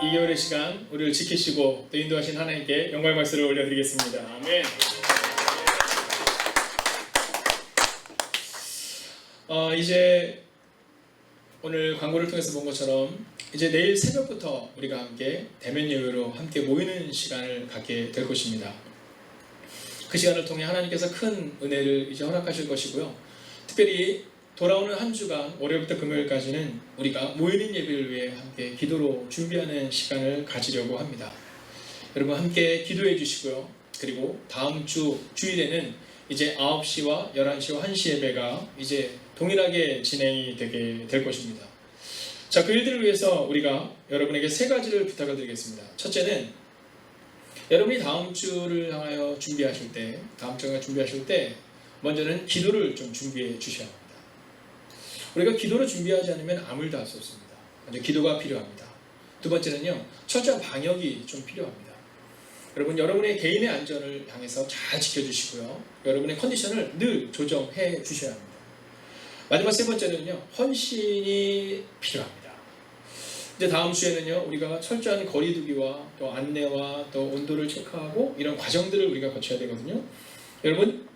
2개월의 시간 우리를 지키시고 또 인도하신 하나님께 영광의 말씀을 올려드리겠습니다. 아멘. 이제 오늘 광고를 통해서 본 것처럼 이제 내일 새벽부터 우리가 함께 대면 예배로 함께 모이는 시간을 갖게 될 것입니다. 그 시간을 통해 하나님께서 큰 은혜를 이제 허락하실 것이고요. 특별히 돌아오는 한 주간 월요일부터 금요일까지는 우리가 모이는 예배를 위해 함께 기도로 준비하는 시간을 가지려고 합니다. 여러분 함께 기도해 주시고요. 그리고 다음 주 주일에는 이제 9시와 11시와 1시 예배가 이제 동일하게 진행이 되게 될 것입니다. 자, 그 일들을 위해서 우리가 여러분에게 세 가지를 부탁을 드리겠습니다. 첫째는 여러분이 다음 주를 향하여 준비하실 때, 먼저는 기도를 좀 준비해 주셔야 합니다. 우리가 기도를 준비하지 않으면 아무 일도 할 수 없습니다. 먼저 기도가 필요합니다. 두 번째는요, 철저한 방역이 좀 필요합니다. 여러분, 여러분의 개인의 안전을 향해서 잘 지켜주시고요. 여러분의 컨디션을 늘 조정해 주셔야 합니다. 마지막 세 번째는요, 헌신이 필요합니다. 이제 다음 주에는요, 우리가 철저한 거리두기와 또 안내와 또 온도를 체크하고 이런 과정들을 우리가 거쳐야 되거든요. 여러분,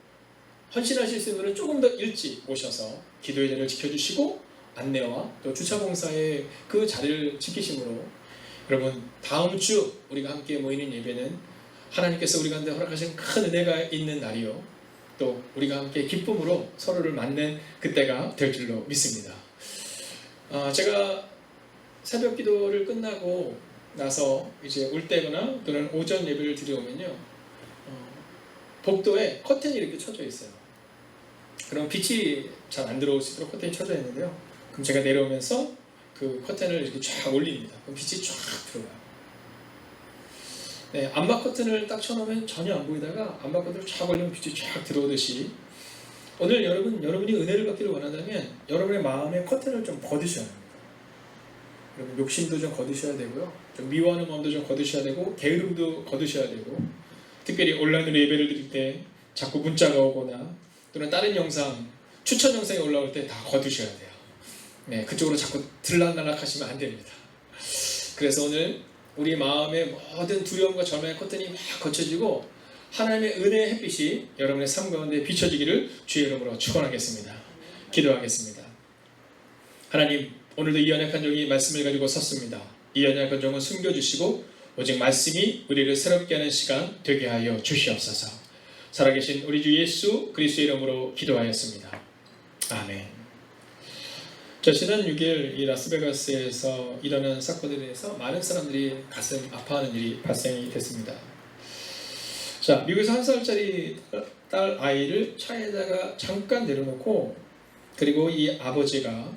헌신하실 수 있는 분은 조금 더 일찍 오셔서 기도의 자리를 지켜주시고 안내와 또 주차공사의 그 자리를 지키심으로 여러분 다음 주 우리가 함께 모이는 예배는 하나님께서 우리 가운데 허락하신 큰 은혜가 있는 날이요, 또 우리가 함께 기쁨으로 서로를 맞는 그때가 될 줄로 믿습니다. 제가 새벽 기도를 끝나고 나서 이제 올 때거나 또는 오전 예배를 드려오면요, 복도에 커튼이 이렇게 쳐져 있어요. 그럼 빛이 잘 안 들어올 수 있도록 커튼이 쳐져 있는데요, 그럼 제가 내려오면서 그 커튼을 이렇게 쫙 올립니다. 그럼 빛이 쫙 들어와요. 네, 암막 커튼을 딱 쳐놓으면 전혀 안 보이다가 암막 커튼을 쫙 올리면 빛이 쫙 들어오듯이 오늘 여러분이 은혜를 받기를 원한다면 여러분의 마음의 커튼을 좀 거두셔야 합니다. 여러분 욕심도 좀 거두셔야 되고요, 좀 미워하는 마음도 좀 거두셔야 되고 게으름도 거두셔야 되고, 특별히 온라인으로 예배를 드릴 때 자꾸 문자가 오거나 또는 다른 영상, 추천 영상이 올라올 때 다 거두셔야 돼요. 네, 그쪽으로 자꾸 들락날락 하시면 안 됩니다. 그래서 오늘 우리 마음의 모든 두려움과 절망의 커튼이 막 거쳐지고 하나님의 은혜의 햇빛이 여러분의 삶 가운데 비춰지기를 주의 이름으로 축원하겠습니다. 기도하겠습니다. 하나님, 오늘도 이 연약한 종이 말씀을 가지고 섰습니다. 이 연약한 종은 숨겨주시고 오직 말씀이 우리를 새롭게 하는 시간 되게 하여 주시옵소서. 살아계신 우리 주 예수 그리스도의 이름으로 기도하였습니다. 아멘. 지난 6일 이 라스베가스에서 일어난 사건에 대해서 많은 사람들이 가슴 아파하는 일이 발생이 됐습니다. 자, 미국에서 1살짜리 딸 아이를 차에다가 잠깐 내려놓고 그리고 이 아버지가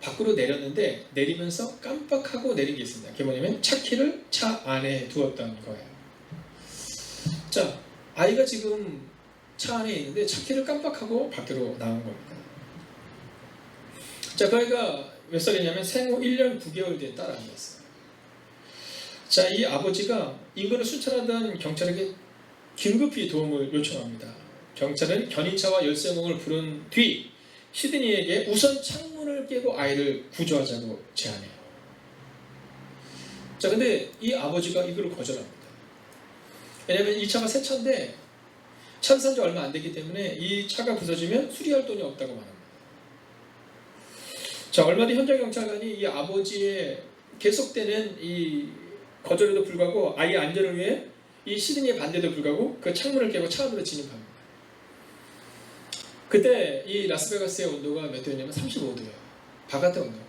밖으로 내렸는데 내리면서 깜빡하고 내린 게 있습니다. 그게 뭐냐면 차 키를 차 안에 두었던 거예요. 자, 아이가 지금 차 안에 있는데 차 키를 깜빡하고 밖으로 나온 겁니다. 자, 그 아이가 몇 살이냐면 생후 1년 9개월 된 딸 아이였어요. 자, 이 아버지가 인근을 순찰하던 경찰에게 긴급히 도움을 요청합니다. 경찰은 견인차와 열쇠몽을 부른 뒤 시드니에게 우선 창문을 깨고 아이를 구조하자고 제안해요. 자, 근데 이 아버지가 이걸 거절합니다. 왜냐하면 이 차가 새 차인데 차 산 지 얼마 안 됐기 때문에 이 차가 부서지면 수리할 돈이 없다고 말합니다. 자, 얼마 뒤 현장 경찰관이 이 아버지의 계속되는 이 거절에도 불구하고 아이의 안전을 위해 이 시드니의 반대도 불구하고 그 창문을 깨고 차 안으로 진입합니다. 그때 이 라스베가스의 온도가 몇 도였냐면 35도예요. 바깥의 온도가.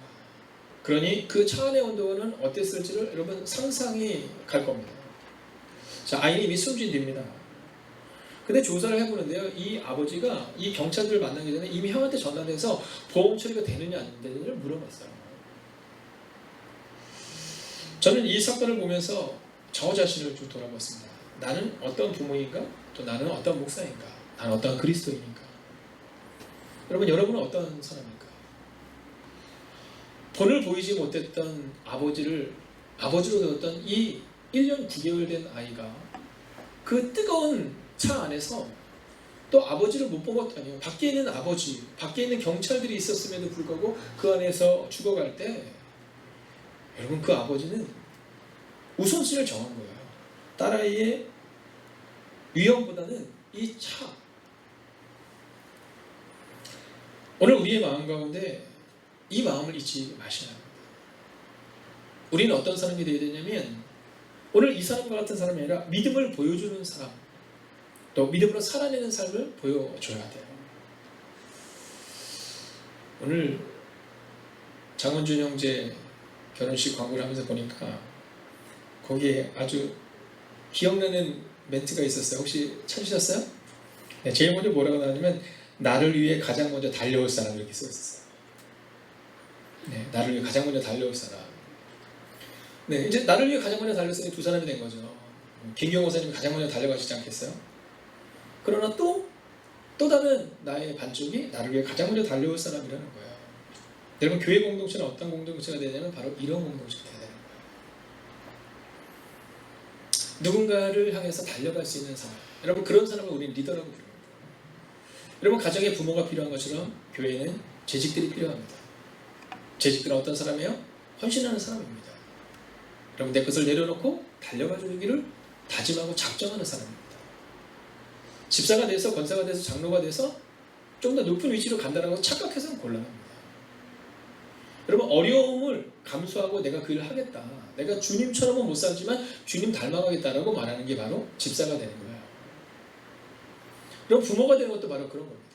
그러니 그 차 안의 온도는 어땠을지를 여러분 상상이 갈 겁니다. 자, 아이는 이미 숨진 뒤입니다. 근데 조사를 해보는데요, 이 아버지가 이 경찰들을 만나기 전에 이미 형한테 전화해서 보험 처리가 되느냐 안 되느냐를 물어봤어요. 저는 이 사건을 보면서 저 자신을 좀 돌아봤습니다. 나는 어떤 부모인가? 또 나는 어떤 목사인가? 나는 어떤 그리스도인인가? 여러분은 어떤 사람입니까? 본을 보이지 못했던 아버지로 되었던 이 1년 9개월 된 아이가 그 뜨거운 차 안에서 또 아버지를 못 본 것도 아니에요. 밖에 있는 아버지, 밖에 있는 경찰들이 있었음에도 불구하고 그 안에서 죽어갈 때 여러분 그 아버지는 우선순위를 정한 거예요. 딸아이의 위험보다는 이 차. 오늘 우리의 마음 가운데 이 마음을 잊지 마셔야 합니다. 우리는 어떤 사람이 되어야 되냐면 오늘 이 사람과 같은 사람이 아니라 믿음을 보여주는 사람, 또 믿음으로 살아내는 삶을 보여줘야 돼요. 오늘 장원준 형제 결혼식 광고를 하면서 보니까 거기에 아주 기억나는 멘트가 있었어요. 혹시 찾으셨어요? 네, 제일 먼저 뭐라고 나왔냐면 나를 위해 가장 먼저 달려올 사람 이렇게 써 있었어요. 네, 나를 위해 가장 먼저 달려올 사람. 네, 이제 나를 위해 가장 먼저 달렸으니 두 사람이 된 거죠. 김경호 사님이 가장 먼저 달려가시지 않겠어요? 그러나 또 다른 나의 반쪽이 나를 위해 가장 먼저 달려올 사람이라는 거예요. 여러분, 교회 공동체는 어떤 공동체가 되냐면 바로 이런 공동체가 되는 거예요. 누군가를 향해서 달려갈 수 있는 사람. 여러분, 그런 사람을 우리는 리더라고 부릅니다. 여러분, 가정에 부모가 필요한 것처럼 교회에는 재직들이 필요합니다. 재직들은 어떤 사람이에요? 헌신하는 사람입니다. 여러분, 내 것을 내려놓고 달려가 주기를 다짐하고 작정하는 사람입니다. 집사가 돼서 권사가 돼서 장로가 돼서 좀 더 높은 위치로 간다라고 착각해서는 곤란합니다. 여러분, 어려움을 감수하고 내가 그 일을 하겠다, 내가 주님처럼은 못 살지만 주님 닮아가겠다라고 말하는 게 바로 집사가 되는 거예요. 여러분, 부모가 되는 것도 바로 그런 겁니다.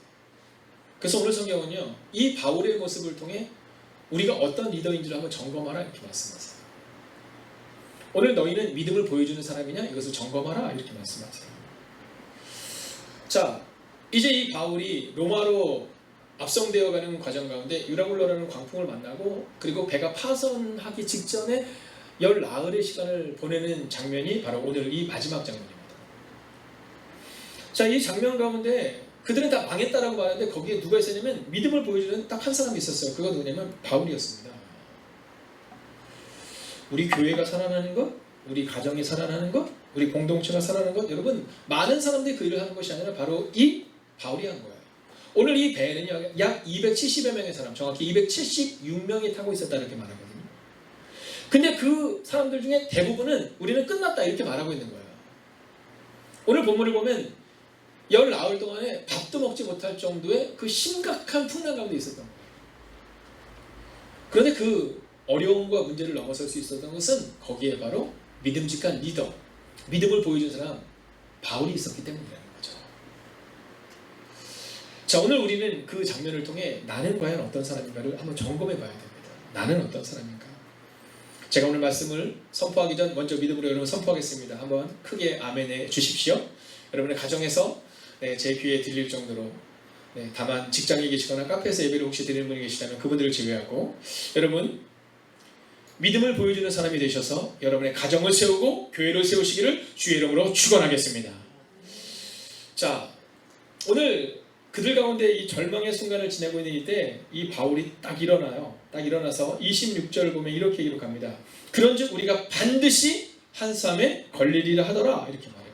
그래서 오늘 성경은요, 이 바울의 모습을 통해 우리가 어떤 리더인지를 한번 점검하라 이렇게 말씀하세요. 오늘 너희는 믿음을 보여주는 사람이냐? 이것을 점검하라 이렇게 말씀하세요. 자, 이제 이 바울이 로마로 압송되어가는 과정 가운데 유라굴로라는 광풍을 만나고 그리고 배가 파선하기 직전에 열 나흘의 시간을 보내는 장면이 바로 오늘 이 마지막 장면입니다. 자, 이 장면 가운데 그들은 다 망했다라고 말하는데 거기에 누가 있었냐면 믿음을 보여주는 딱 한 사람이 있었어요. 그건 누구냐면 바울이었습니다. 우리 교회가 살아나는 것, 우리 가정이 살아나는 것, 우리 공동체가 살아나는 것, 여러분, 많은 사람들이 그 일을 하는 것이 아니라 바로 이 바울이 한 거예요. 오늘 이 배에는요, 약 270여 명의 사람, 정확히 276명이 타고 있었다 이렇게 말하거든요. 근데 그 사람들 중에 대부분은 우리는 끝났다 이렇게 말하고 있는 거예요. 오늘 본문을 보면 열 나흘 동안에 밥도 먹지 못할 정도의 그 심각한 풍랑 가운데 있었던 거예요. 그런데 그 어려움과 문제를 넘어설 수 있었던 것은 거기에 바로 믿음직한 리더, 믿음을 보여준 사람 바울이 있었기 때문이라는 거죠. 자, 오늘 우리는 그 장면을 통해 나는 과연 어떤 사람인가를 한번 점검해 봐야 됩니다. 나는 어떤 사람인가? 제가 오늘 말씀을 선포하기 전 먼저 믿음으로 여러분 선포하겠습니다. 한번 크게 아멘해 주십시오. 여러분의 가정에서 제 귀에 들릴 정도로, 다만 직장에 계시거나 카페에서 예배를 혹시 드리는 분이 계시다면 그분들을 제외하고 여러분 믿음을 보여주는 사람이 되셔서 여러분의 가정을 세우고 교회를 세우시기를 주의 이름으로 축원하겠습니다. 자, 오늘 그들 가운데 이 절망의 순간을 지내고 있는 이때 이 바울이 딱 일어나요. 딱 일어나서 26절을 보면 이렇게 기록합니다. 그런즉 우리가 반드시 한싸움에 걸리리라 하더라 이렇게 말해요.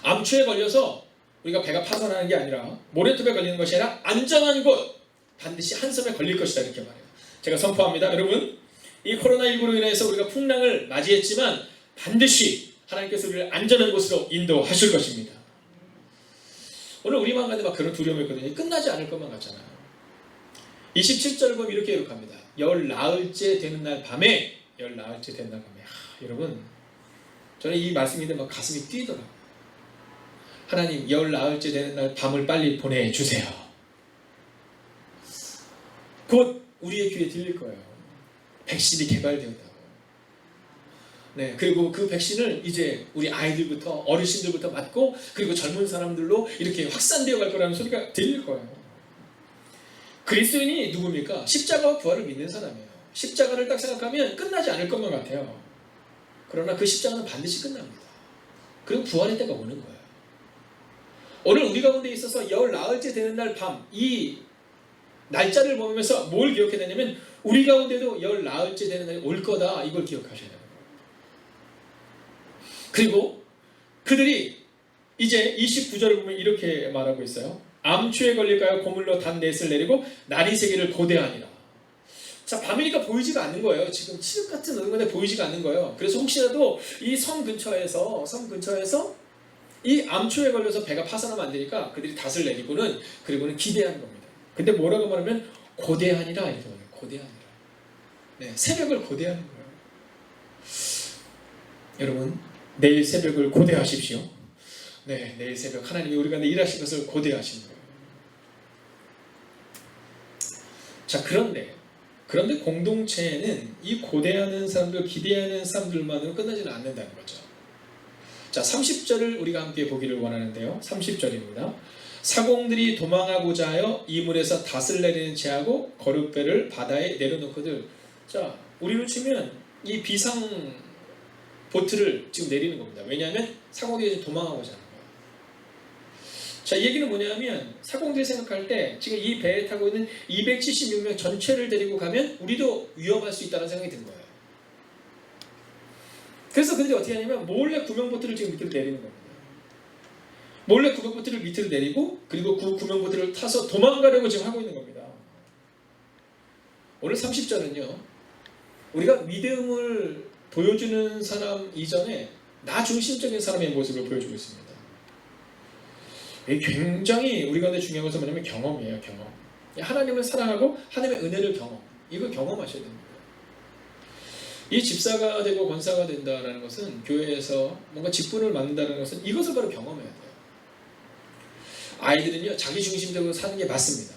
암초에 걸려서 우리가 배가 파손하는 게 아니라 모래톱에 걸리는 것이 아니라 안전한 곳 반드시 한섬에 걸릴 것이다 이렇게 말해요. 제가 선포합니다. 여러분, 이 코로나19로 인해서 우리가 풍랑을 맞이했지만 반드시 하나님께서 우리를 안전한 곳으로 인도하실 것입니다. 오늘 우리 마음 가운데 막 그런 두려움이 있거든요. 끝나지 않을 것만 같잖아요. 27절을 보면 이렇게 기록합니다. 열 나흘째 되는 날 밤에, 열 나흘째 되는 날 밤에. 여러분, 저는 이 말씀인데 막 가슴이 뛰더라고요. 하나님, 열 나흘째 되는 날 밤을 빨리 보내주세요. 곧 우리의 귀에 들릴 거예요. 백신이 개발되었다고. 그리고 그 백신을 이제 우리 아이들부터 어르신들부터 맞고 그리고 젊은 사람들로 이렇게 확산되어 갈 거라는 소리가 들릴 거예요. 그리스도인이 누굽니까? 십자가와 부활을 믿는 사람이에요. 십자가를 딱 생각하면 끝나지 않을 것만 같아요. 그러나 그 십자가는 반드시 끝납니다. 그리고 부활의 때가 오는 거예요. 오늘 우리 가운데 있어서 열 나흘째 되는 날 밤, 이 날짜를 보면서 뭘 기억해야 되냐면 우리 가운데도 열 나흘째 되는 날이 올 거다 이걸 기억하셔야 돼요. 그리고 그들이 이제 29절을 보면 이렇게 말하고 있어요. 암초에 걸릴까요? 고물로 단 넷을 내리고 날이 세기를 고대하니라. 자, 밤이니까 보이지가 않는 거예요. 지금 칠흑 같은 얼굴에 보이지가 않는 거예요. 그래서 혹시라도 이 섬 근처에서 이 암초에 걸려서 배가 파산하면 안 되니까 그들이 닷을 내리고는 그리고는 기대하는 겁니다. 근데 뭐라고 말하면 고대하니라 이렇게 말해요. 고대하니라. 네, 새벽을 고대하는 거예요. 여러분, 내일 새벽을 고대하십시오. 네, 내일 새벽 하나님이 우리 가운데 일하실 것을 고대하시는 거예요. 자, 그런데 공동체에는 이 고대하는 사람들, 기대하는 사람들만으로 끝나지는 않는다는 거죠. 자, 30절을 우리가 함께 보기를 원하는데요. 30절입니다. 사공들이 도망하고자 하여 이물에서 닷을 내리는 채하고 거룻배를 바다에 내려놓거든. 자, 우리로 치면 이 비상 보트를 지금 내리는 겁니다. 왜냐하면 사공들이 도망하고자 하는 거예요. 자, 이 얘기는 뭐냐면 사공들이 생각할 때 지금 이 배에 타고 있는 276명 전체를 데리고 가면 우리도 위험할 수 있다는 생각이 든 거예요. 그래서 그들이 어떻게 하냐면 몰래 구명보트를 지금 밑으로 내리는 겁니다. 몰래 구명보트를 밑으로 내리고 그리고 그 구명보트를 타서 도망가려고 지금 하고 있는 겁니다. 오늘 30절은요. 우리가 믿음을 보여주는 사람 이전에 나 중심적인 사람의 모습을 보여주고 있습니다. 굉장히 우리 가운데 중요한 것은 뭐냐면 경험이에요. 경험. 하나님을 사랑하고 하나님의 은혜를 경험. 이걸 경험하셔야 됩니다. 이 집사가 되고 권사가 된다는 것은 교회에서 뭔가 직분을 맡는다는 것은 이것을 바로 경험해야 돼요. 아이들은요, 자기 중심적으로 사는 게 맞습니다.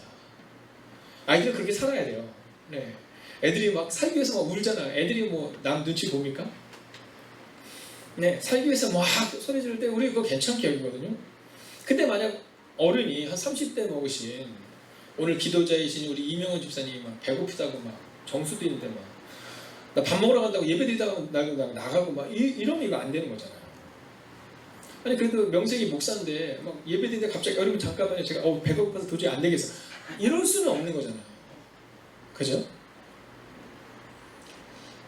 아이들은 그렇게 살아야 돼요. 네. 애들이 막 살기 위해서 막 울잖아요. 애들이 뭐 남 눈치 봅니까? 네, 살기 위해서 막 소리 지를 때 우리 그거 괜찮게 여기거든요. 근데 만약 어른이 한 30대 먹으신 오늘 기도자이신 우리 이명훈 집사님이 막 배고프다고 막 정수도 있는데 막 나 밥 먹으러 간다고 예배드리다가 나가고 막 이러면 이거 안 되는 거잖아요. 아니 그래도 명색이 목사인데 막 예배드리는데 갑자기 여러분 잠깐만요 제가 배가 고파서 도저히 안 되겠어 이럴 수는 없는 거잖아요. 그죠?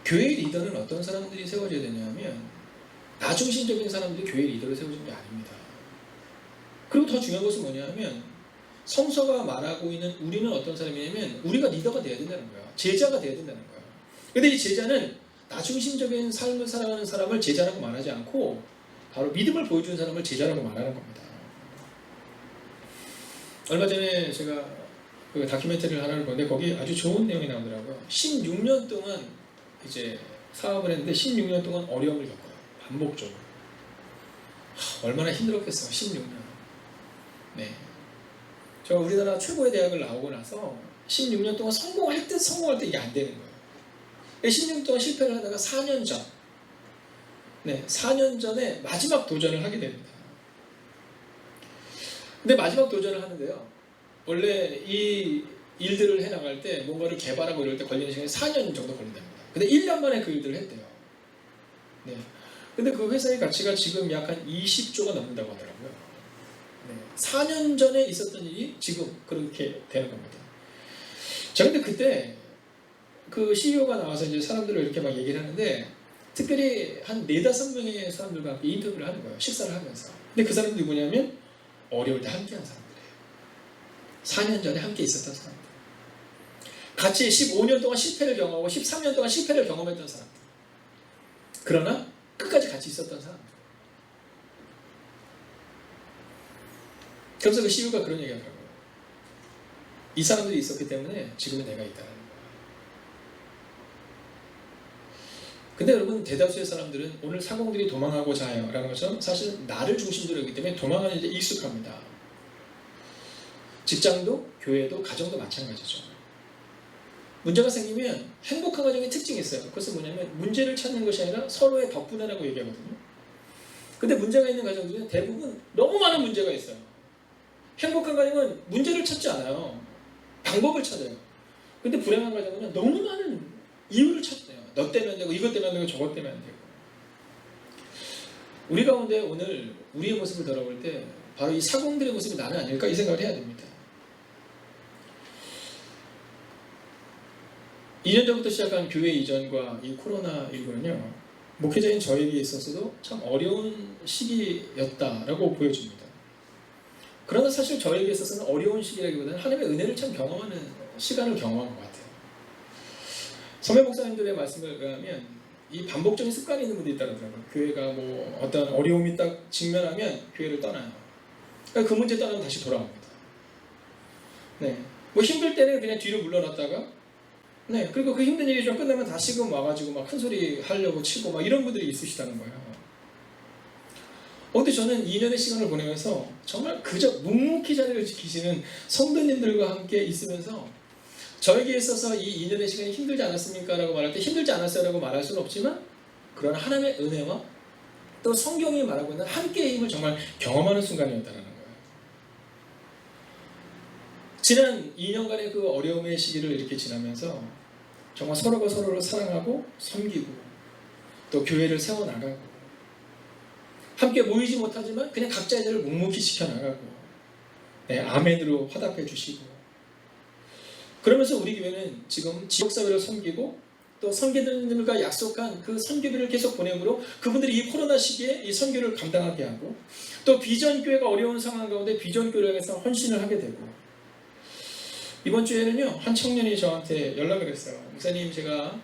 교회 리더는 어떤 사람들이 세워져야 되냐면 나 중심적인 사람들이 교회 리더를 세워주는 게 아닙니다. 그리고 더 중요한 것은 뭐냐면 성서가 말하고 있는 우리는 어떤 사람이냐면 우리가 리더가 돼야 된다는 거예요. 제자가 돼야 된다는 거예요. 근데 이 제자는 나 중심적인 삶을 살아가는 사람을 제자라고 말하지 않고 바로 믿음을 보여주는 사람을 제자라고 말하는 겁니다. 얼마 전에 제가 그 다큐멘터리를 하나를 보는데 거기 아주 좋은 내용이 나오더라고요. 16년 동안 이제 사업을 했는데 16년 동안 어려움을 겪어요. 반복적으로. 얼마나 힘들었겠어요. 16년. 네. 제가 우리나라 최고의 대학을 나오고 나서 16년 동안 성공할 때 이게 안 되는 거예요. 16년 동안 실패를 하다가 4년 전, 네, 4년 전에 마지막 도전을 하게 됩니다. 근데 마지막 도전을 하는데요. 원래 이 일들을 해나갈 때 뭔가를 개발하고 이럴 때 걸리는 시간이 4년 정도 걸린답니다. 근데 1년 만에 그 일들을 했대요. 네. 근데 그 회사의 가치가 지금 약 한 20조가 넘는다고 하더라고요. 네. 4년 전에 있었던 일이 지금 그렇게 되는 겁니다. 자, 근데 그때 그 CEO가 나와서 이제 사람들을 이렇게 막 얘기를 하는데 특별히 한 4-5명의 사람들과 함께 인터뷰를 하는 거예요. 식사를 하면서. 근데 그 사람들이 누구냐면 어려울 때 함께한 사람들이에요. 4년 전에 함께 있었던 사람들. 같이 15년 동안 실패를 경험하고 13년 동안 실패를 경험했던 사람들. 그러나 끝까지 같이 있었던 사람들. 그래서 그 CEO가 그런 얘기 하더라고요. 이 사람들이 있었기 때문에 지금의 내가 있다는 거예요. 근데 여러분 대다수의 사람들은 오늘 사공들이 도망하고자 해요 라는 것처럼 사실 나를 중심으로 하기 때문에 도망하는 데 익숙합니다. 직장도 교회도 가정도 마찬가지죠. 문제가 생기면 행복한 가정의 특징이 있어요. 그것은 뭐냐면 문제를 찾는 것이 아니라 서로의 덕분에라고 얘기하거든요. 근데 문제가 있는 가정들은 대부분 너무 많은 문제가 있어요. 행복한 가정은 문제를 찾지 않아요. 방법을 찾아요. 근데 불행한 가정은 너무 많은 이유를 찾아요. 너 때문에 안 되고 이것 때문에 안 되고 저것 때문에 안 되고. 우리 가운데 오늘 우리의 모습을 돌아볼 때 바로 이 사공들의 모습이 나는 아닐까 이 생각을 해야 됩니다. 2년 전부터 시작한 교회 이전과 이 코로나19는요. 목회자인 저에게 있어서도 참 어려운 시기였다라고 보여집니다. 그러나 사실 저에게 있어서는 어려운 시기라기보다는 하나님의 은혜를 참 경험하는 시간을 경험한 것 같아요. 선배 목사님들의 말씀을 의하면 이 반복적인 습관이 있는 분들이 있다더라고요. 교회가 뭐 어떤 어려움이 딱 직면하면 교회를 떠나요. 그러니까 그 문제 떠나면 다시 돌아옵니다. 네, 뭐 힘들 때는 그냥 뒤로 물러났다가, 네, 그리고 그 힘든 일이 좀 끝나면 다시금 와가지고 막 큰 소리 하려고 치고 막 이런 분들이 있으시다는 거예요. 근데 저는 2년의 시간을 보내면서 정말 그저 묵묵히 자리를 지키시는 성도님들과 함께 있으면서 저에게 있어서 이 2년의 시간이 힘들지 않았습니까? 라고 말할 때 힘들지 않았어요 라고 말할 수는 없지만, 그러나 하나님의 은혜와 또 성경이 말하고 있는 함께의 힘을 정말 경험하는 순간이었다는 거예요. 지난 2년간의 그 어려움의 시기를 이렇게 지나면서 정말 서로가 서로를 사랑하고 섬기고 또 교회를 세워나가고 함께 모이지 못하지만 그냥 각자의 일을 묵묵히 지켜나가고, 네, 아멘으로 화답해 주시고, 그러면서 우리 교회는 지금 지역사회를 섬기고 또 선교사님들과 약속한 그 선교비를 계속 보내므로 그분들이 이 코로나 시기에 이 선교를 감당하게 하고, 또 비전교회가 어려운 상황 가운데 비전교회를 위해서 헌신을 하게 되고, 이번 주에는요 한 청년이 저한테 연락을 했어요. 목사님, 제가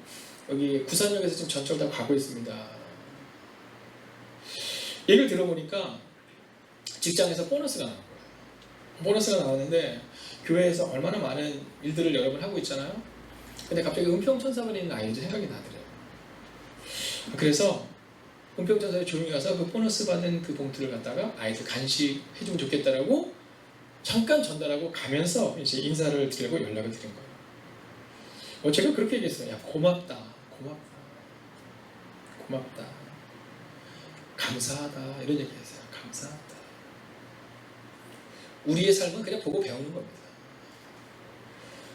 여기 구산역에서 지금 전철 타고 가고 있습니다. 얘기를 들어보니까 직장에서 보너스가 나온 거예요. 보너스가 나왔는데 교회에서 얼마나 많은 일들을 여러분 하고 있잖아요. 근데 갑자기 은평천사관에 있는 아이들이 생각이 나더래요. 그래서 은평천사에 조용히 가서 그 보너스 받은 그 봉투를 갖다가 아이들 간식 해주면 좋겠다라고 잠깐 전달하고 가면서 이제 인사를 드리고 연락을 드린 거예요. 제가 그렇게 얘기했어요. 야, 고맙다, 감사하다, 이런 얘기했어요. 감사하다. 우리의 삶은 그냥 보고 배우는 겁니다.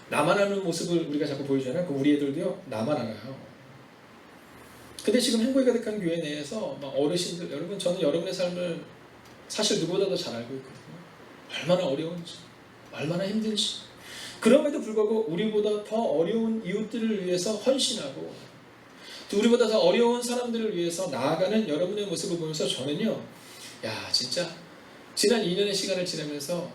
나만 아는 모습을 우리가 자꾸 보여주잖아요. 그 우리 애들도요 나만 알아요. 근데 지금 행복이 가득한 교회 내에서 막 어르신들, 여러분, 저는 여러분의 삶을 사실 누구보다도 잘 알고 있거든요. 얼마나 어려운지, 얼마나 힘든지. 그럼에도 불구하고 우리보다 더 어려운 이웃들을 위해서 헌신하고 또 우리보다 더 어려운 사람들을 위해서 나아가는 여러분의 모습을 보면서 저는요, 야, 진짜 지난 2년의 시간을 지나면서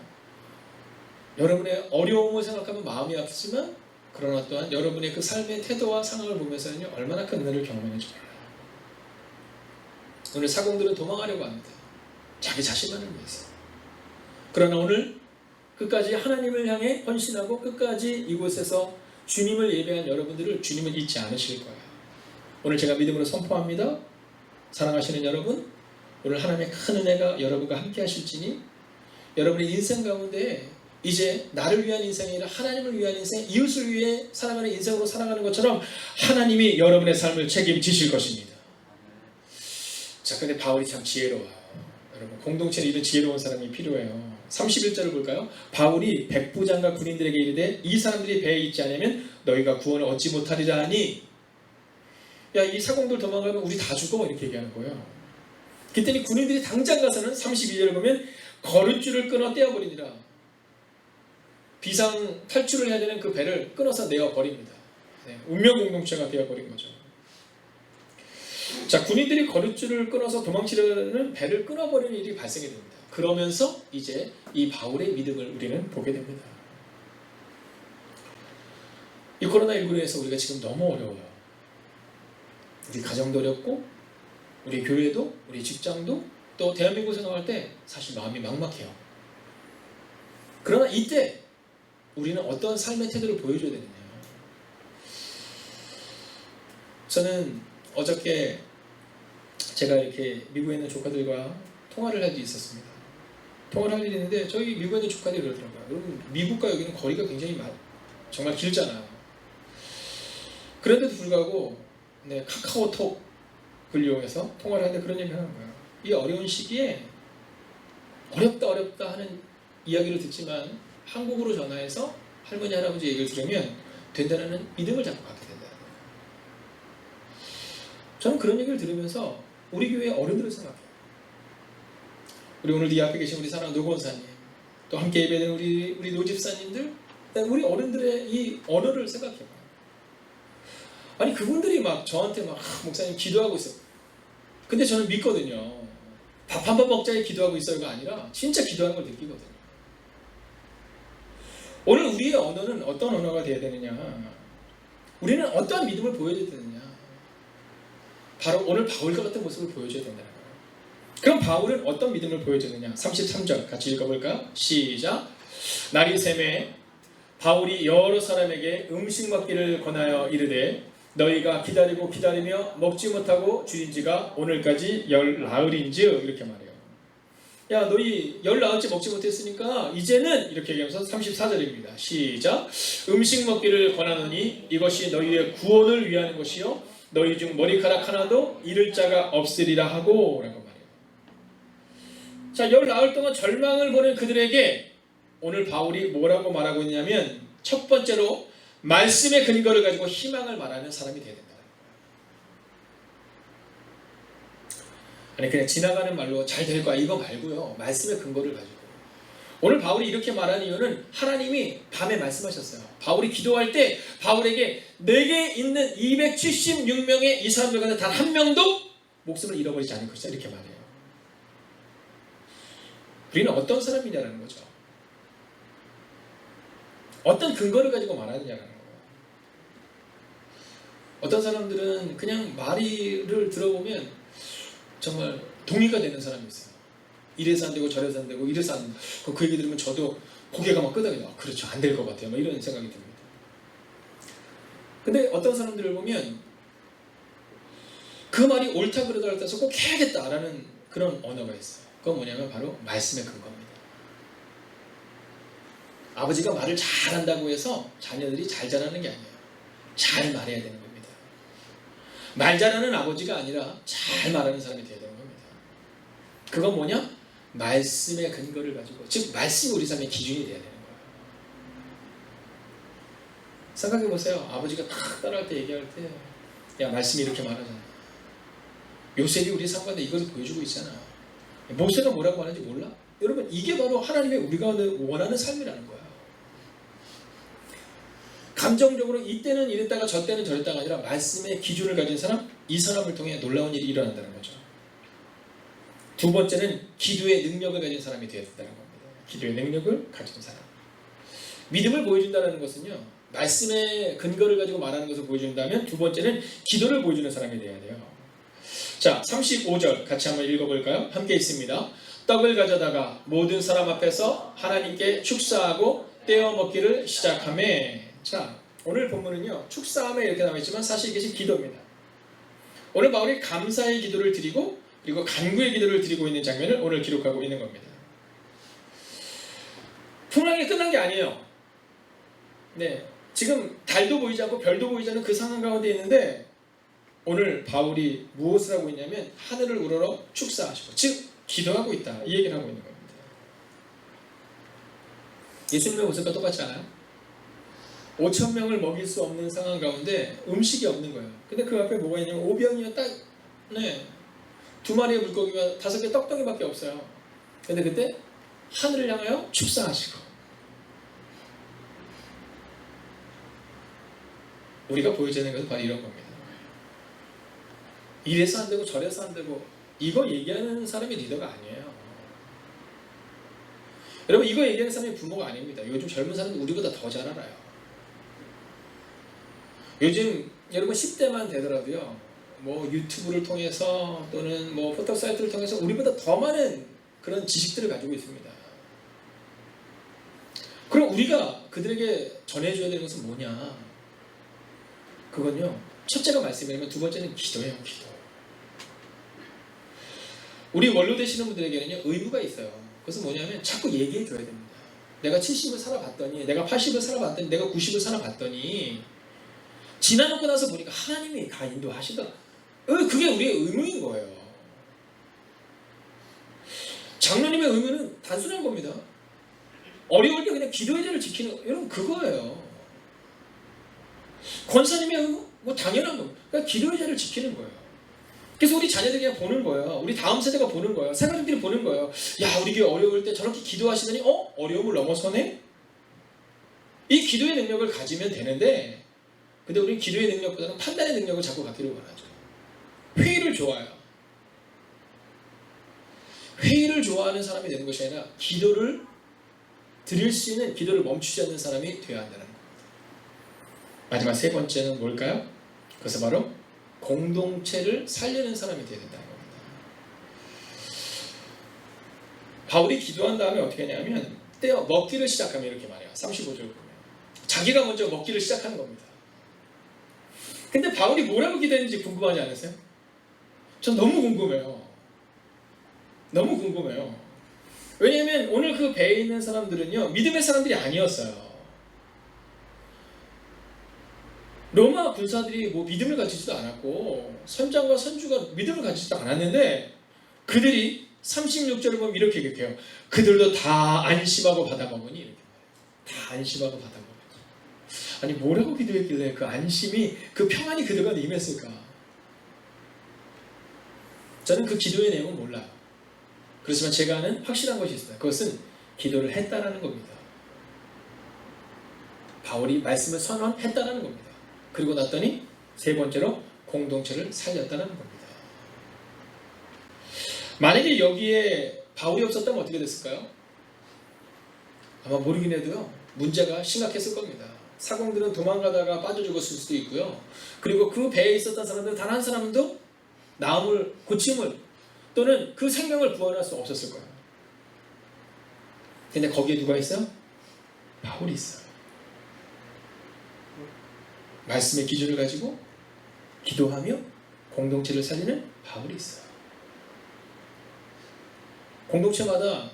여러분의 어려움을 생각하면 마음이 아프지만, 그러나 또한 여러분의 그 삶의 태도와 상황을 보면서는요 얼마나 큰 은혜를 경험했는지 몰라요. 오늘 사공들은 도망하려고 합니다. 자기 자신만을 위해서. 그러나 오늘 끝까지 하나님을 향해 헌신하고 끝까지 이곳에서 주님을 예배한 여러분들을 주님은 잊지 않으실 거예요. 오늘 제가 믿음으로 선포합니다. 사랑하시는 여러분, 오늘 하나님의 큰 은혜가 여러분과 함께 하실지니 여러분의 인생 가운데 이제 나를 위한 인생이 아니라 하나님을 위한 인생, 이웃을 위해 살아가는 인생으로 살아가는 것처럼 하나님이 여러분의 삶을 책임지실 것입니다. 자, 근데 바울이 참 지혜로워요. 여러분, 공동체에 이런 지혜로운 사람이 필요해요. 31절을 볼까요? 바울이 백부장과 군인들에게 이르되 이 사람들이 배에 있지 않으면 너희가 구원을 얻지 못하리라 하니, 야, 이 사공들 도망가면 우리 다 죽어, 이렇게 얘기하는 거예요. 그랬더니 군인들이 당장 가서는 32절을 보면 거룻줄을 끊어 떼어버리니라. 비상 탈출을 해야 되는 그 배를 끊어서 내어버립니다. 네, 운명 공동체가 되어버린 거죠. 자, 군인들이 거룻줄을 끊어서 도망치려는 배를 끊어버리는 일이 발생이 됩니다. 그러면서 이제 이 바울의 믿음을 우리는 보게 됩니다. 이 코로나19로 인해서 우리가 지금 너무 어려워요. 우리 가정도 어렵고 우리 교회도 우리 직장도 또 대한민국 생각할 때 사실 마음이 막막해요. 그러나 이때 우리는 어떤 삶의 태도를 보여줘야 되느냐. 저는 어저께 제가 이렇게 미국에 있는 조카들과 통화를 할 일이 있었습니다. 통화를 할 일이 있는데 저희 미국에 있는 조카들이 그러더라고요. 여러분, 미국과 여기는 거리가 굉장히 정말 길잖아요. 그런데도 불구하고 네, 카카오톡을 이용해서 통화를 하는데 그런 얘기를 하는 거예요. 이 어려운 시기에 어렵다 하는 이야기를 듣지만 한국으로 전화해서 할머니 할아버지 얘기를 들으면 된다는 믿음을 잡고 가게 된다는 거예요. 저는 그런 얘기를 들으면서 우리 교회의 어른들을 생각해요. 우리 오늘 이 앞에 계신 우리 사랑하는 노건사님, 또 함께 예배드리는 우리 노집사님들, 우리 어른들의 이 언어를 생각해봐요. 아니, 그분들이 막 저한테 막 목사님 기도하고 있어요. 근데 저는 믿거든요. 밥 한 번 먹자에 기도하고 있어요가 아니라 진짜 기도하는 걸 느끼거든요. 오늘 우리의 언어는 어떤 언어가 되어야 되느냐. 우리는 어떠한 믿음을 보여줘야 되느냐? 바로 오늘 바울과 같은 모습을 보여줘야 된다는 거예요. 그럼 바울은 어떤 믿음을 보여줬느냐? 33절 같이 읽어볼까요? 시작. 날이 새매 바울이 여러 사람에게 음식 먹기를 권하여 이르되 너희가 기다리고 기다리며 먹지 못하고 줄인 지가 오늘까지 열 나흘인즉 이렇게 말해요. 야, 너희 열 나흘째 먹지 못했으니까 이제는 이렇게 얘기하면서 34절입니다. 시작. 음식 먹기를 권하노니 이것이 너희의 구원을 위하는 것이요 너희 중 머리카락 하나도 잃을 자가 없으리라 하고 라고 말해요. 자, 열 나흘 동안 절망을 보낸 그들에게 오늘 바울이 뭐라고 말하고 있냐면 첫 번째로 말씀의 근거를 가지고 희망을 말하는 사람이 되어야 된다. 아니 그냥 지나가는 말로 잘 될 거야 이거 말고요. 말씀의 근거를 가지고. 오늘 바울이 이렇게 말하는 이유는 하나님이 밤에 말씀하셨어요. 바울이 기도할 때 바울에게 내게 있는 276명의 이 사람들 가운데 단 한 명도 목숨을 잃어버리지 않을 것이다 이렇게 말해요. 우리는 어떤 사람이냐라는 거죠. 어떤 근거를 가지고 말하느냐라는 거예요. 어떤 사람들은 그냥 말을 들어보면 정말 동의가 되는 사람이 있어요. 이래서 안 되고 저래서 안 되고 이래서 안 된다. 그 얘기 들으면 저도 고개가 막 끄덕여요. 그렇죠. 안 될 것 같아요. 막 이런 생각이 듭니다. 근데 어떤 사람들을 보면 그 말이 옳다 그러다 해서 꼭 해야겠다라는 그런 언어가 있어요. 그건 뭐냐면 바로 말씀의 근거입니다. 아버지가 말을 잘한다고 해서 자녀들이 잘 자라는 게 아니에요. 잘 말해야 되는 겁니다. 말 잘하는 아버지가 아니라 잘 말하는 사람이 되어야 되는 겁니다. 그건 뭐냐? 말씀의 근거를 가지고, 즉 말씀이 우리 삶의 기준이 되어야 되는 거예요. 생각해 보세요. 아버지가 딱 따라할 때 얘기할 때 야 말씀이 이렇게 말하잖아. 요셉이 우리 상관에 이것을 보여주고 있잖아. 모세가 뭐라고 하는지 몰라? 여러분 이게 바로 하나님의 우리가 원하는 삶이라는 거야. 감정적으로 이때는 이랬다가 저때는 저랬다가 아니라 말씀의 기준을 가진 사람, 이 사람을 통해 놀라운 일이 일어난다는 거죠. 두 번째는 기도의 능력을 가진 사람이 되어야 된다는 겁니다. 기도의 능력을 가진 사람. 믿음을 보여준다는 것은요, 말씀의 근거를 가지고 말하는 것을 보여준다면 두 번째는 기도를 보여주는 사람이 되어야 돼요. 자, 35절 같이 한번 읽어볼까요? 함께 있습니다. 떡을 가져다가 모든 사람 앞에서 하나님께 축사하고 떼어 먹기를 시작하매. 자, 오늘 본문은요 축사함에 이렇게 나와있지만 사실 이것이 기도입니다. 오늘 바울이 감사의 기도를 드리고 그리고 간구의 기도를 드리고 있는 장면을 오늘 기록하고 있는 겁니다. 풍랑이 끝난 게 아니에요. 네, 지금 달도 보이지 않고 별도 보이지 않는 그 상황 가운데 있는데 오늘 바울이 무엇을 하고 있냐면 하늘을 우러러 축사하시고 즉 기도하고 있다 이 얘기를 하고 있는 겁니다. 예수님의 모습과 똑같지 않아요? 5,000명을 먹일 수 없는 상황 가운데 음식이 없는 거예요. 근데 그 앞에 뭐가 있냐면 오병이어 딱 2마리의 물고기가 5개 떡덩이밖에 없어요. 근데 그때 하늘을 향하여 축사하시고 우리가 보여줘야 되는 것은 바로 이런 겁니다. 이래서 안 되고 저래서 안 되고 이거 얘기하는 사람이 리더가 아니에요. 여러분 이거 얘기하는 사람이 부모가 아닙니다. 요즘 젊은 사람들 우리보다 더 잘 알아요. 요즘 여러분 10대만 되더라도요 뭐 유튜브를 통해서 또는 뭐 포털 사이트를 통해서 우리보다 더 많은 그런 지식들을 가지고 있습니다. 그럼 우리가 그들에게 전해줘야 되는 것은 뭐냐? 그건요 첫째가 말씀이라면 두 번째는 기도예요. 기도. 우리 원로 되시는 분들에게는요 의무가 있어요. 그것은 뭐냐면 자꾸 얘기해 줘야 됩니다. 내가 70을 살아봤더니 내가 80을 살아봤더니 내가 90을 살아봤더니 지나놓고 나서 보니까 하나님이 다 인도하시더라. 그게 우리의 의무인 거예요. 장로님의 의무는 단순한 겁니다. 어려울 때 그냥 기도의 자를 지키는 여러분 그거예요. 권사님의 의무? 뭐 당연한 겁니다. 그러니까 기도의 자를 지키는 거예요. 그래서 우리 자녀들이 그냥 보는 거예요. 우리 다음 세대가 보는 거예요. 생활들이 보는 거예요. 야 우리 교회 어려울 때 저렇게 기도하시더니 어려움을 넘어서네? 이 기도의 능력을 가지면 되는데 근데 우리는 기도의 능력보다는 판단의 능력을 자꾸 갖기를 원하죠. 회의를 좋아해요. 회의를 좋아하는 사람이 되는 것이 아니라 기도를 드릴 수 있는 기도를 멈추지 않는 사람이 되어야 한다는 겁니다. 마지막 세 번째는 뭘까요? 그것은 바로 공동체를 살리는 사람이 되어야 된다는 겁니다. 바울이 기도한 다음에 어떻게 하냐면 떼어 먹기를 시작하면 이렇게 말해요. 35절 보면 자기가 먼저 먹기를 시작하는 겁니다. 근데 바울이 뭐라고 기도했는지 궁금하지 않으세요? 전 너무 궁금해요. 너무 궁금해요. 왜냐하면 오늘 그 배에 있는 사람들은요, 믿음의 사람들이 아니었어요. 로마 군사들이 뭐 믿음을 가지지도 않았고 선장과 선주가 믿음을 가지지도 않았는데 그들이 36절을 보면 이렇게 얘기해요. 그들도 다 안심하고 받아먹으니 이렇게 말해요. 다 안심하고 받아먹으니. 아니 뭐라고 기도했길래 그 안심이, 그 평안이 그들 안에 임했을까? 저는 그 기도의 내용은 몰라요. 그렇지만 제가 아는 확실한 것이 있어요. 그것은 기도를 했다라는 겁니다. 바울이 말씀을 선언했다라는 겁니다. 그리고 났더니 세 번째로 공동체를 살렸다는 겁니다. 만약에 여기에 바울이 없었다면 어떻게 됐을까요? 아마 모르긴 해도요, 문제가 심각했을 겁니다. 사공들은 도망가다가 빠져 죽었을 수도 있고요. 그리고 그 배에 있었던 사람들 단 한 사람도 나음을, 고침을 또는 그 생명을 구원할 수 없었을 거예요. 근데 거기에 누가 있어요? 바울이 있어요. 말씀의 기준을 가지고 기도하며 공동체를 살리는 바울이 있어요. 공동체마다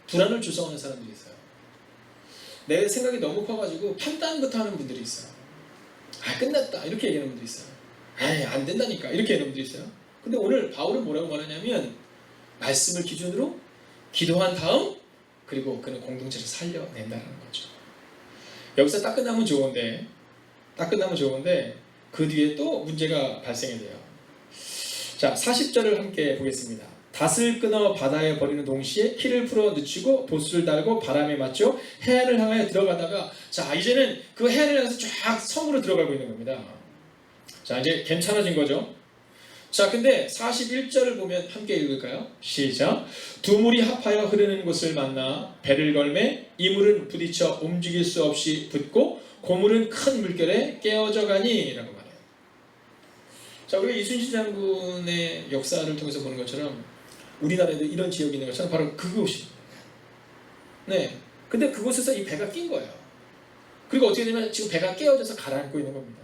불안을 조성하는 사람들이 있어요. 내 생각이 너무 커가지고 판단부터 하는 분들이 있어요. 아 끝났다 이렇게 얘기하는 분들이 있어요. 아 안 된다니까 이렇게 얘기하는 분들이 있어요. 근데 오늘 바울은 뭐라고 말하냐면 말씀을 기준으로 기도한 다음 그리고 그는 공동체를 살려낸다는 거죠. 여기서 딱 끝나면 좋은데 그 뒤에 또 문제가 발생이 돼요. 자 40절을 함께 보겠습니다. 닷을 끊어 바다에 버리는 동시에 키를 풀어 늦추고 돛을 달고 바람에 맞춰 해안을 향하여 들어가다가 자 이제는 그 해안을 향해서 쫙 섬으로 들어가고 있는 겁니다. 자 이제 괜찮아진 거죠. 자 근데 41절을 보면 함께 읽을까요? 시작. 두 물이 합하여 흐르는 곳을 만나 배를 걸매 이 물은 부딪혀 움직일 수 없이 붙고 고물은 큰 물결에 깨어져 가니 라고 말해요. 자 우리가 이순신 장군의 역사를 통해서 보는 것처럼 우리나라에도 이런 지역이 있는 것처럼 바로 그곳입니다. 네. 근데 그곳에서 이 배가 낀 거예요. 그리고 어떻게 되면 지금 배가 깨어져서 가라앉고 있는 겁니다.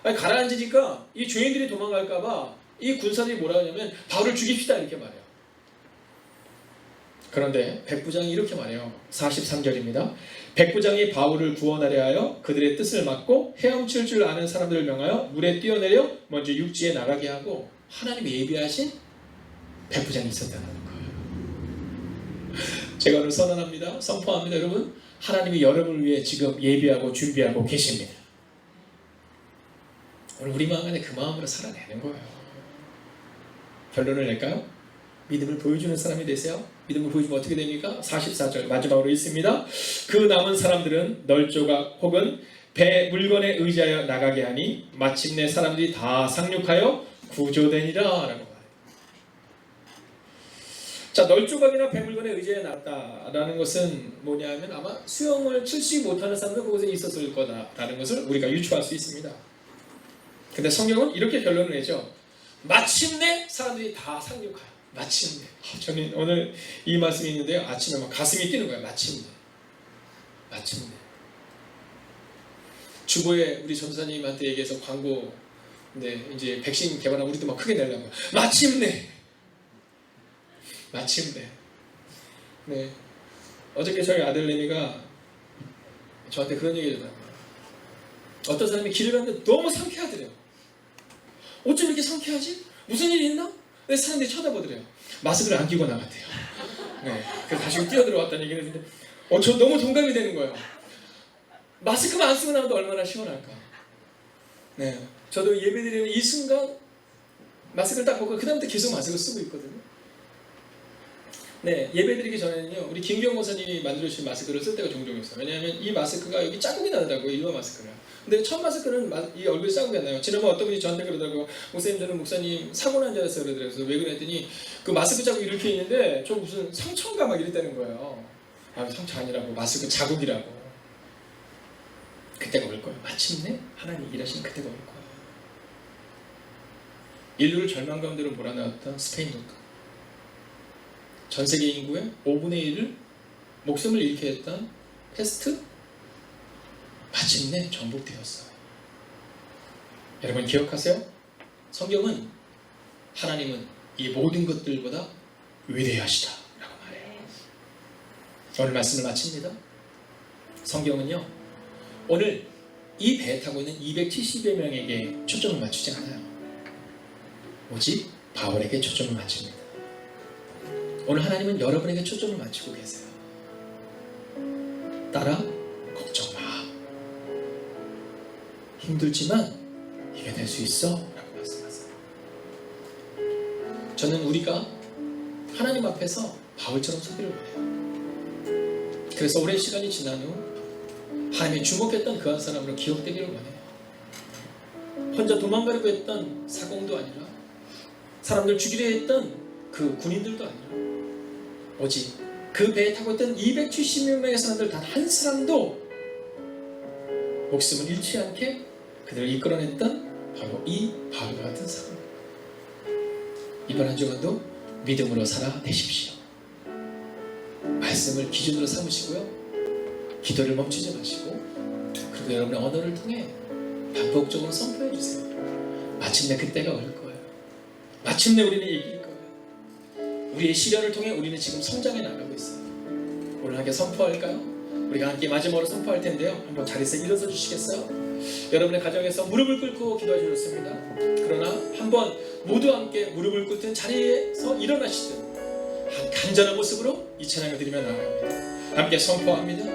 아니, 가라앉으니까 이 죄인들이 도망갈까봐 이 군사들이 뭐라 하냐면 바울을 죽입시다 이렇게 말해요. 그런데 백부장이 이렇게 말해요. 43절입니다. 백부장이 바울을 구원하려 하여 그들의 뜻을 막고 헤엄칠 줄 아는 사람들을 명하여 물에 뛰어내려 먼저 육지에 나가게 하고 하나님이 예비하신 백부장이 있었다는 거예요. 제가 오늘 선언합니다. 선포합니다. 여러분 하나님이 여러분을 위해 지금 예비하고 준비하고 계십니다. 오늘 우리 마음 안에 그 마음으로 살아내는 거예요. 결론을 낼까요? 믿음을 보여주는 사람이 되세요. 믿음을 보여주면 어떻게 됩니까? 44절 마지막으로 읽습니다. 그 남은 사람들은 널조각 혹은 배 물건에 의지하여 나가게 하니 마침내 사람들이 다 상륙하여 구조되니라 라고 말해요. 자, 널조각이나 배물건에 의지해 놨다라는 것은 뭐냐면 아마 수영을 칠지 못하는 사람도 그곳에 있었을 거다라는 것을 우리가 유추할 수 있습니다. 근데 성경은 이렇게 결론을 내죠. 마침내 사람들이 다 상륙하여. 마침내. 저는 오늘 이 말씀이 있는데요. 아침에 막 가슴이 뛰는 거예요. 마침내. 주보에 우리 전사님한테 얘기해서 광고, 네, 이제 백신 개발하면 우리도 막 크게 내려고. 마침내. 네. 어저께 저희 아들내미가 저한테 그런 얘기를 하더라고요. 어떤 사람이 길을 갔는데 너무 상쾌하더래요. 어쩜 이렇게 상쾌하지? 무슨 일이 있나? 왜 사람들이 쳐다보더래요. 마스크를 안 끼고 나갔대요. 네. 그래서 다시 뛰어들어왔다는 얘기를 했는데 저 너무 동감이 되는 거예요. 마스크만 안 쓰고 나가도 얼마나 시원할까. 네. 저도 예배드리는 이 순간 마스크를 딱 벗고 그 다음부터 계속 마스크를 쓰고 있거든요. 네, 예배드리기 전에는요, 우리 김경 목사님이 만들어주신 마스크를 쓸 때가 종종 있어요. 왜냐하면 이 마스크가 여기 자국이 나더라고요, 일반 마스크가. 근데 첫 마스크는 이 얼굴에 자국이 안 나요. 지난번 어떤 분이 저한테 그러더라고요. 목사님, 저는 목사님 사고 난 줄 알았어요. 그러더라고요. 왜 그랬더니 그 마스크 자국이 이렇게 있는데 저 무슨 상처인가 막 이랬다는 거예요. 아, 상처 아니라고, 마스크 자국이라고. 그때가 올 거예요. 마침내 하나님이 일하신 그때가 올 거예요. 인류를 절망 가운데로 몰아넣었던 스페인 독감, 전 세계 인구의 5분의 1을 목숨을 잃게 했던 패스트, 마침내 정복되었어요. 여러분 기억하세요? 성경은 하나님은 이 모든 것들보다 위대하시다 라고 말해요. 오늘 말씀을 마칩니다. 성경은요, 오늘 이 배에 타고 있는 270여 명에게 초점을 맞추지 않아요. 오직 바울에게 초점을 맞춥니다. 오늘 하나님은 여러분에게 초점을 맞추고 계세요. 딸아, 걱정 마. 힘들지만 이겨낼 수 있어 라고 말씀하세요. 저는 우리가 하나님 앞에서 바울처럼 서기를 원해요. 그래서 오랜 시간이 지난 후 하나님이 주목했던 그 한 사람으로 기억되기를 원해요. 혼자 도망가려고 했던 사공도 아니라, 사람들 죽이려 했던 그 군인들도 아니라, 오직 그 배에 타고 있던 270여 명의 사람들 단 한 사람도 목숨을 잃지 않게 그들을 이끌어냈던 바로 이 바울과 같은 사람. 이번 한 주간도 믿음으로 살아내십시오. 말씀을 기준으로 삼으시고요, 기도를 멈추지 마시고, 그리고 여러분의 언어를 통해 반복적으로 선포해 주세요. 마침내 그때가 올 거예요. 마침내 우리는 이길 거예요. 우리의 시련을 통해 우리는 지금 성장해 나가고 있어요. 오늘 함께 선포할까요? 우리가 함께 마지막으로 선포할 텐데요, 한번 자리에서 일어서 주시겠어요? 여러분의 가정에서 무릎을 꿇고 기도해 주셨습니다. 그러나 한번 모두 함께 무릎을 꿇든 자리에서 일어나시든 간절한 모습으로 이 찬양을 드리며 나아갑니다. 함께 선포합니다.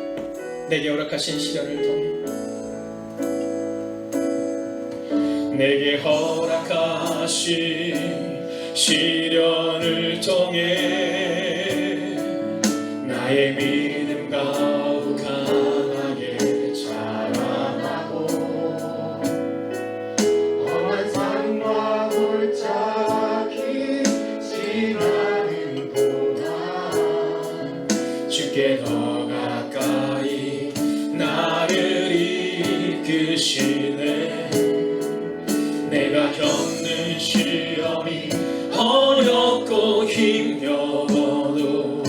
내게 허락하신 시련을 통해, 내게 허락하신 시련을 통해 나의 믿음 더욱 강하게 자라나고, 험한 산과 골짜기 지나는 동안 주께 더 가까이 나를 이끄시네. 내가 겪는 시험이 어렵고 힘겨워도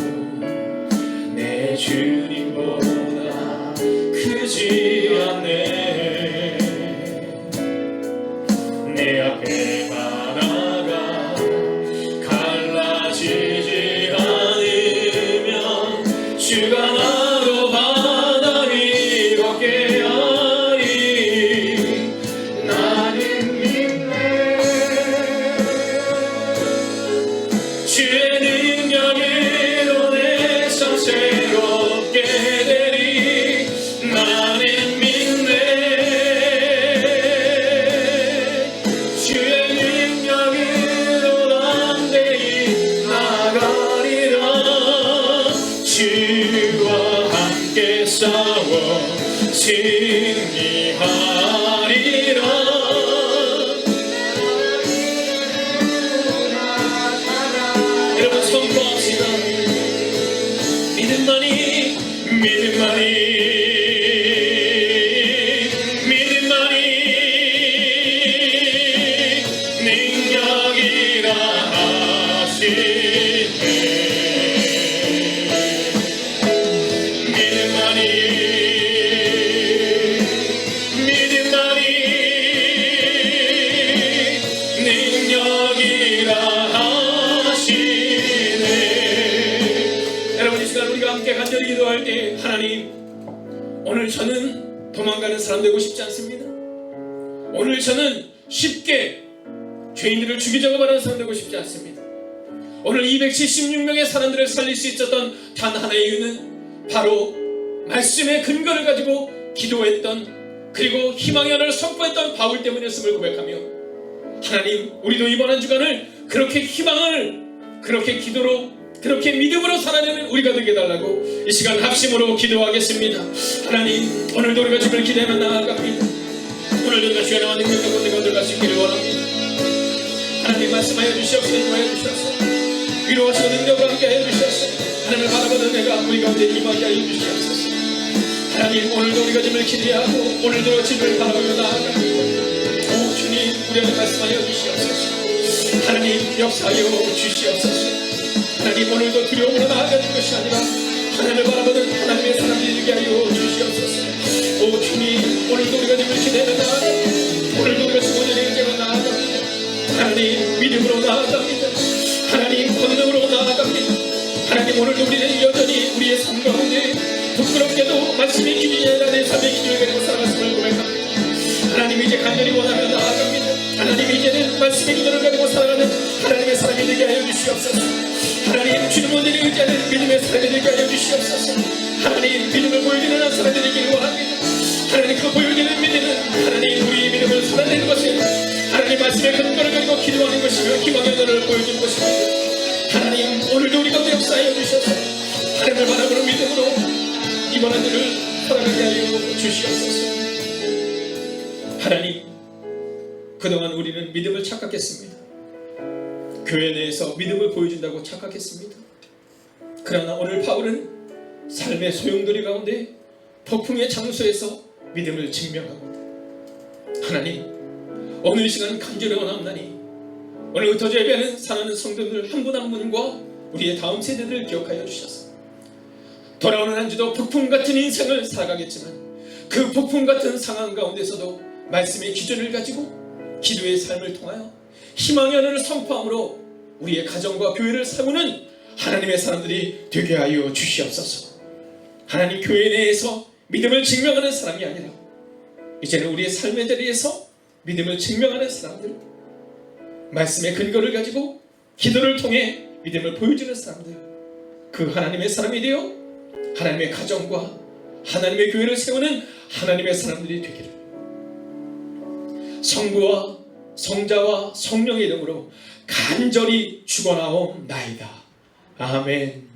내 주님보다 크지 않네. 내 앞에 바다가 갈라지지 않으면 주가 나로 바다 위 걷게 하리. 나는 믿네. 주의 능력으로 내 삶 새롭게 되리. 나는 믿네. 주의 능력으로 담대히 나가리라. 주와 함께 싸워 승리하리라. 여러분 선포합시다. 믿음만이, 믿음만이, 믿음만이 능력이라 하시네. 믿음만이, 믿음만이 능력이라 하시네. 여러분 이 시간 우리가 함께 간절히 기도할 때, 하나님, 오늘 저는 도망가는 사람 되고 싶지 않습니다. 오늘 저는 쉽게 죄인들을 죽이자고 말하는 사람 되고 싶지 않습니다. 오늘 276명의 사람들을 살릴 수 있었던 단 하나의 이유는 바로 말씀의 근거를 가지고 기도했던, 그리고 희망의 하나를 선포했던 바울 때문이었음을 고백하며, 하나님, 우리도 이번 한 주간을 그렇게 희망을, 그렇게 기도로, 그렇게 믿음으로 살아내는 우리가 되게 해달라고 이 시간 합심으로 기도하겠습니다. 하나님, 오늘도 우리가 주를 기대하며 나아갑니다. 오늘도 우리가 주의 나와 능력 가운데 건들갈 수 있기를 원합니다. 하나님 말씀하여 주시옵소서. 인도하여 주시옵소서. 위로하시고 능력으로 함께 하여 주시옵소서. 하나님을 바라보는 내가 우리 가운데 임하게 하여 주시옵소서. 하나님, 오늘도 우리가 주님을 기대하고 오늘도 주님을 바라보며 나아갑니다. 오 주님, 우리에게 말씀하여 주시옵소서. 하나님, 역사하여 주시옵소서. 하나님, 오늘도 두려움으로 나아가는 것이 아니라 하나님을 바라보는 하나님의 사람들이 되게 하여 주시옵소서. 오 주님, 오늘도 우리가 주님을 기대하며 나아갑니다. 오늘도 우리가 주님의 은혜로 나아갑니다. 하나님, 믿음으로 나아갑니다. 하나님, 권능으로 나아갑니다. 하나님, 오늘도 우리는 여전히 우리의 삶 가운데 부끄럽게도 말씀의 기준이 아니라 내 삶의 기준을 가지고 살아갔음을 고백합니다. 하나님, 이제 간절히 원하며 나아갑니다. 하나님, 이제는 말씀의 기준을 가지고 살아가는 하나님의 사람이 되게 하여 주시옵소서. 하나님, 주님을 의지하는 믿음의 사람이 되게 하여 주시옵소서. 하나님, 믿음을 보여주는 한 사람이 되기를 원합니다. 하나님, 그 보여주는 믿음은 하나님 우리의 믿음을 살아내는 것을 하나님 말씀의 근거를 가지고 기도하는 것이며 기왕의 너를 보여주는 것입니다. 하나님, 오늘도 우리 가운데 역사하여 주셔서 하나님을 바라보는 믿음으로 이번 한 주를 살아가게 하여 주시옵소서. 하나님, 그동안 우리는 믿음을 착각했습니다. 교회 내에서 믿음을 보여준다고 착각했습니다. 그러나 오늘 바울은 삶의 소용돌이 가운데 폭풍의 장소에서 믿음을 증명합니다. 하나님, 오늘 이 시간 간절히 원합나니 오늘 흩어져 예배하는 사랑하는 성도들 한 분 한 분과 우리의 다음 세대들을 기억하여 주셔서 돌아오는 한 주도 폭풍 같은 인생을 살아가겠지만 그 폭풍 같은 상황 가운데서도 말씀의 기준을 가지고 기도의 삶을 통하여 희망의 언어를 선포함으로 우리의 가정과 교회를 세우는 하나님의 사람들이 되게 하여 주시옵소서. 하나님, 교회 내에서 믿음을 증명하는 사람이 아니라 이제는 우리의 삶의 자리에서 믿음을 증명하는 사람들, 말씀의 근거를 가지고 기도를 통해 믿음을 보여주는 사람들, 그 하나님의 사람이 되어 하나님의 가정과 하나님의 교회를 세우는 하나님의 사람들이 되기를 성부와 성자와 성령의 이름으로 간절히 축원하옵나이다. 아멘.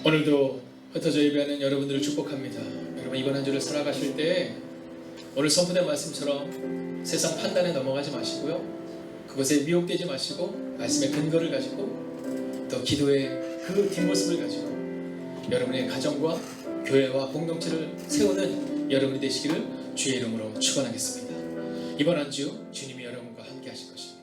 오늘도 흩어져 예배하는 여러분들을 축복합니다. 여러분, 이번 한 주를 살아가실 때 오늘 선포된 말씀처럼 세상 판단에 넘어가지 마시고요, 그것에 미혹되지 마시고 말씀의 근거를 가지고 또 기도의 그 뒷모습을 가지고 여러분의 가정과 교회와 공동체를 세우는 여러분이 되시기를 주의 이름으로 축원하겠습니다. 이번 한 주 주님이 여러분과 함께 하실 것입니다.